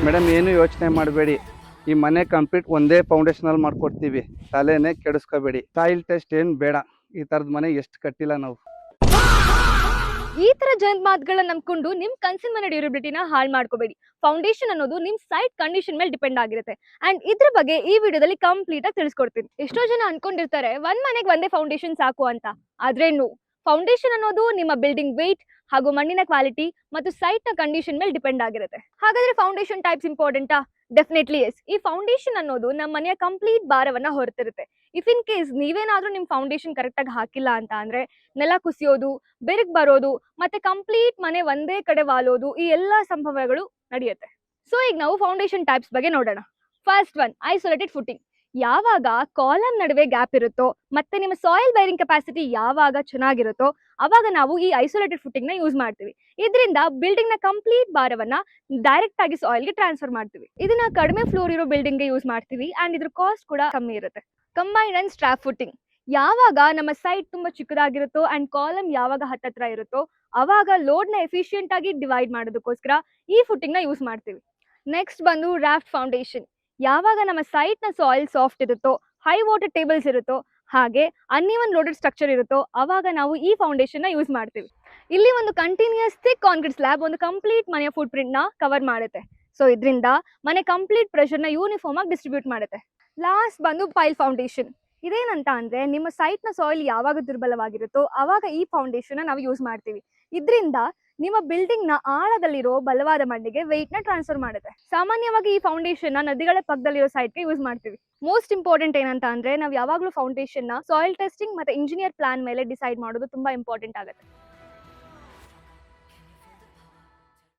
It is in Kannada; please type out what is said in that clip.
ಮೇಡಮ್ ಏನು ಯೋಚನೆ ಮಾಡಬೇಡಿ, ಈ ಮನೆ ಕಂಪ್ಲೀಟ್ ಒಂದೇ ಫೌಂಡೇಶನಲ್ಲಿ ಮಾಡ್ಕೊಡ್ತೀವಿ. ತಲೆನೇ ಕೆಡಿಸ್ಕೋಬೇಡಿ. ಸಾಯಿಲ್ ಟೆಸ್ಟ್ ಏನು ಬೇಡ. ಈ ಥರದ ಮನೆ ಎಷ್ಟು ಕಟ್ಟಿಲ್ಲ ನಾವು. ಈ ತರ ಜನದ ಮಾತುಗಳನ್ನ ನಂಬ್ಕೊಂಡು ನಿಮ್ ಕನ್ಸಿನ ಮನೆ ಡ್ಯೂರಬಿಲಿಟಿನ ಹಾಳು ಮಾಡ್ಕೋಬೇಡಿ. ಫೌಂಡೇಶನ್ ಅನ್ನೋದು ನಿಮ್ ಸೈಟ್ ಕಂಡೀಷನ್ ಮೇಲೆ ಡಿಪೆಂಡ್ ಆಗಿರುತ್ತೆ. ಅಂಡ್ ಇದ್ರ ಬಗ್ಗೆ ಈ ವಿಡಿಯೋದಲ್ಲಿ ಕಂಪ್ಲೀಟ್ ಆಗಿ ತಿಳಿಸ್ಕೊಡ್ತೀನಿ. ಎಷ್ಟೋ ಜನ ಅನ್ಕೊಂಡಿರ್ತಾರೆ ಒಂದ್ ಮನೆಗೆ ಒಂದೇ ಫೌಂಡೇಶನ್ ಸಾಕು ಅಂತ. ಆದ್ರೆ ಫೌಂಡೇಶನ್ ಅನ್ನೋದು ನಿಮ್ಮ ಬಿಲ್ಡಿಂಗ್ ವೇಟ್ ಹಾಗೂ ಮಣ್ಣಿನ ಕ್ವಾಲಿಟಿ ಮತ್ತು ಸೈಟ್ ನ ಕಂಡೀಷನ್ ಮೇಲೆ ಡಿಪೆಂಡ್ ಆಗಿರುತ್ತೆ. ಹಾಗಾದ್ರೆ ಫೌಂಡೇಶನ್ ಟೈಪ್ಸ್ ಇಂಪಾರ್ಟೆಂಟಾ? Definitely yes. ಈ ಫೌಂಡೇಶನ್ ಅನ್ನೋದು ನಮ್ಮ ಮನೆಯ ಕಂಪ್ಲೀಟ್ ಭಾರವನ್ನ ಹೊರತಿರುತ್ತೆ. ಇಫ್ ಇನ್ ಕೇಸ್ ನೀವೇನಾದ್ರೂ ನಿಮ್ ಫೌಂಡೇಶನ್ ಕರೆಕ್ಟ್ ಆಗಿ ಹಾಕಿಲ್ಲ ಅಂತ ಅಂದ್ರೆ ನೆಲ ಕುಸಿಯೋದು, ಬೆರಗ್ ಬರೋದು, ಮತ್ತೆ ಕಂಪ್ಲೀಟ್ ಮನೆ ಒಂದೇ ಕಡೆ ವಾಲೋದು, ಈ ಎಲ್ಲಾ ಸಂಭವಗಳು ನಡೆಯುತ್ತೆ. ಸೊ ಈಗ ನಾವು ಫೌಂಡೇಶನ್ ಟೈಪ್ಸ್ ಬಗ್ಗೆ ನೋಡೋಣ. First one, isolated footing. ಯಾವಾಗ ಕಾಲಮ್ ನಡುವೆ ಗ್ಯಾಪ್ ಇರುತ್ತೋ ಮತ್ತೆ ನಿಮ್ಮ ಸಾಯಿಲ್ ಬೈರಿಂಗ್ ಕೆಪಾಸಿಟಿ ಯಾವಾಗ ಚೆನ್ನಾಗಿರುತ್ತೋ ಅವಾಗ ನಾವು ಈ ಐಸೋಲೇಟೆಡ್ ಫುಟಿಂಗ್ ನ ಯೂಸ್ ಮಾಡ್ತೀವಿ. ಇದರಿಂದ ಬಿಲ್ಡಿಂಗ್ ನ ಕಂಪ್ಲೀಟ್ ಭಾರವನ್ನ ಡೈರೆಕ್ಟ್ ಆಗಿ ಸಾಯಿಲ್ ಗೆ ಟ್ರಾನ್ಸ್ಫರ್ ಮಾಡ್ತೀವಿ. ಇದನ್ನ ಕಡಿಮೆ ಫ್ಲೋರ್ ಇರೋ ಬಿಲ್ಡಿಂಗ್ ಗೆ ಯೂಸ್ ಮಾಡ್ತೀವಿ ಅಂಡ್ ಇದ್ರ ಕಾಸ್ಟ್ ಕೂಡ ಕಮ್ಮಿ ಇರುತ್ತೆ. Combined and strap footing. ಯಾವಾಗ ನಮ್ಮ ಸೈಟ್ ತುಂಬಾ ಚಿಕ್ಕದಾಗಿರುತ್ತೋ ಅಂಡ್ ಕಾಲಮ್ ಯಾವಾಗ ಹತ್ತತ್ರ ಇರುತ್ತೋ ಅವಾಗ ಲೋಡ್ ನ ಎಫಿಷಿಯಂಟ್ ಆಗಿ ಡಿವೈಡ್ ಮಾಡೋದಕ್ಕೋಸ್ಕರ ಈ ಫುಟಿಂಗ್ ನ ಯೂಸ್ ಮಾಡ್ತೀವಿ. ನೆಕ್ಸ್ಟ್ ಬಂದು ರಾಫ್ಟ್ ಫೌಂಡೇಶನ್. ಯಾವಾಗ ನಮ್ಮ ಸೈಟ್ ನ ಸಾಯಿಲ್ ಸಾಫ್ಟ್ ಇರುತ್ತೋ, ಹೈ ವಾಟರ್ ಟೇಬಲ್ಸ್ ಇರುತ್ತೋ, ಹಾಗೆ ಅನ್ಇವನ್ ಲೋಡೆಡ್ ಸ್ಟ್ರಕ್ಚರ್ ಇರುತ್ತೋ ಅವಾಗ ನಾವು ಈ ಫೌಂಡೇಶನ್ ನ ಯೂಸ್ ಮಾಡ್ತೀವಿ. ಇಲ್ಲಿ ಒಂದು ಕಂಟಿನ್ಯೂಸ್ ಥಿಕ್ ಕಾಂಕ್ರೀಟ್ ಸ್ಲ್ಯಾಬ್ ಒಂದು ಕಂಪ್ಲೀಟ್ ಮನೆಯ ಫುಟ್ ಪ್ರಿಂಟ್ ನ ಕವರ್ ಮಾಡುತ್ತೆ. ಸೊ ಇದರಿಂದ ಮನೆ ಕಂಪ್ಲೀಟ್ ಪ್ರೆಷರ್ ನ ಯೂನಿಫಾರ್ಮ್ ಆಗಿ ಡಿಸ್ಟ್ರಿಬ್ಯೂಟ್ ಮಾಡುತ್ತೆ. ಲಾಸ್ಟ್ ಬಂದು ಪೈಲ್ ಫೌಂಡೇಶನ್. ಇದೇನಂತ ಅಂದ್ರೆ ನಿಮ್ಮ ಸೈಟ್ ನ ಸಾಯಿಲ್ ಯಾವಾಗ ದುರ್ಬಲವಾಗಿರುತ್ತೋ ಅವಾಗ ಈ ಫೌಂಡೇಶನ್ ನಾವು ಯೂಸ್ ಮಾಡ್ತೀವಿ. ಇದರಿಂದ ನಿಮ್ಮ ಬಿಲ್ಡಿಂಗ್ ನ ಆಳದಲ್ಲಿರೋ ಬಲವಾದ ಮಣ್ಣಿಗೆ ವೆಯ್ಟ್ ನ ಟ್ರಾನ್ಸ್ಫರ್ ಮಾಡುತ್ತೆ. ಸಾಮಾನ್ಯವಾಗಿ ಈ ಫೌಂಡೇಶನ್ ನ ನದಿಗಳ ಪಕ್ಕದಲ್ಲಿರೋ ಸೈಟ್ ಗೆ ಯೂಸ್ ಮಾಡ್ತೀವಿ. ಮೋಸ್ಟ್ ಇಂಪಾರ್ಟೆಂಟ್ ಏನಂತ ಅಂದ್ರೆ ನಾವು ಯಾವಾಗಲೂ ಫೌಂಡೇಶನ್ ನ ಸಾಯಿಲ್ ಟೆಸ್ಟಿಂಗ್ ಮತ್ತೆ ಇಂಜಿನಿಯರ್ ಪ್ಲಾನ್ ಮೇಲೆ ಡಿಸೈಡ್ ಮಾಡೋದು ತುಂಬಾ ಇಂಪಾರ್ಟೆಂಟ್ ಆಗುತ್ತೆ.